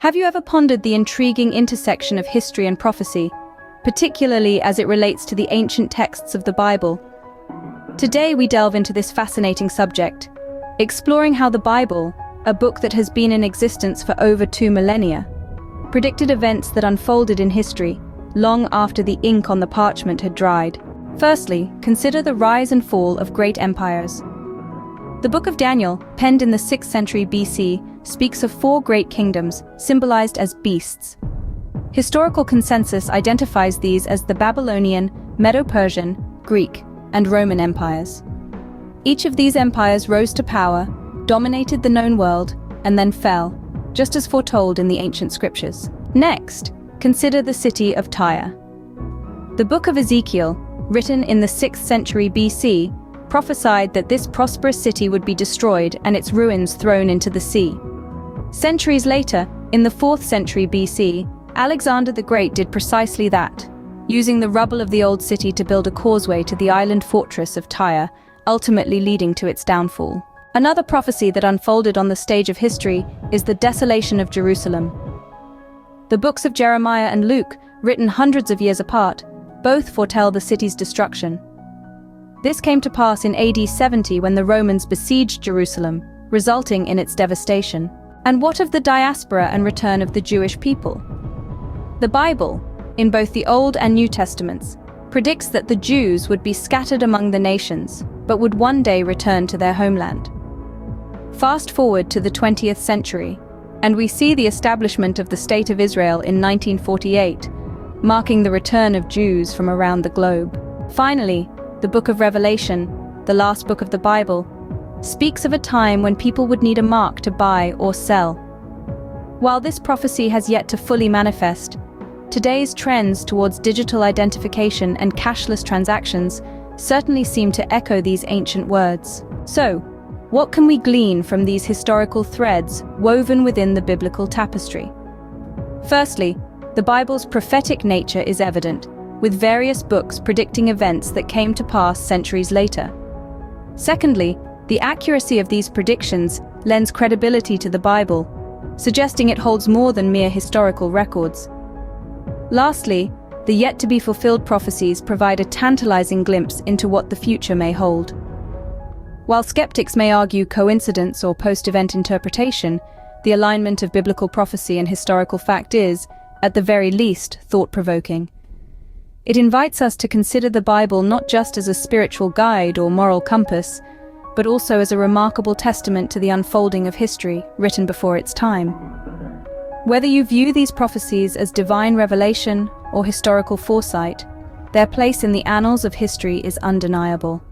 Have you ever pondered the intriguing intersection of history and prophecy, particularly as it relates to the ancient texts of the Bible? Today we delve into this fascinating subject, exploring how the Bible, a book that has been in existence for over 2 millennia, predicted events that unfolded in history long after the ink on the parchment had dried. Firstly, consider the rise and fall of great empires. The Book of Daniel, penned in the 6th century BC, speaks of 4 great kingdoms, symbolized as beasts. Historical consensus identifies these as the Babylonian, Medo-Persian, Greek, and Roman empires. Each of these empires rose to power, dominated the known world, and then fell, just as foretold in the ancient scriptures. Next, consider the city of Tyre. The Book of Ezekiel, written in the 6th century BC, prophesied that this prosperous city would be destroyed and its ruins thrown into the sea. Centuries later, in the 4th century BC, Alexander the Great did precisely that, using the rubble of the old city to build a causeway to the island fortress of Tyre, ultimately leading to its downfall. Another prophecy that unfolded on the stage of history is the desolation of Jerusalem. The books of Jeremiah and Luke, written hundreds of years apart, both foretell the city's destruction. This came to pass in AD 70 when the Romans besieged Jerusalem, resulting in its devastation. And what of the diaspora and return of the Jewish people? The Bible, in both the Old and New Testaments, predicts that the Jews would be scattered among the nations, but would one day return to their homeland. Fast forward to the 20th century, and we see the establishment of the State of Israel in 1948, marking the return of Jews from around the globe. Finally, the Book of Revelation, the last book of the Bible, speaks of a time when people would need a mark to buy or sell. While this prophecy has yet to fully manifest, today's trends towards digital identification and cashless transactions certainly seem to echo these ancient words. So, what can we glean from these historical threads woven within the biblical tapestry? Firstly, the Bible's prophetic nature is evident, with various books predicting events that came to pass centuries later. Secondly, the accuracy of these predictions lends credibility to the Bible, suggesting it holds more than mere historical records. Lastly, the yet-to-be-fulfilled prophecies provide a tantalizing glimpse into what the future may hold. While skeptics may argue coincidence or post-event interpretation, the alignment of biblical prophecy and historical fact is, at the very least, thought-provoking. It invites us to consider the Bible not just as a spiritual guide or moral compass, but also as a remarkable testament to the unfolding of history written before its time. Whether you view these prophecies as divine revelation or historical foresight, their place in the annals of history is undeniable.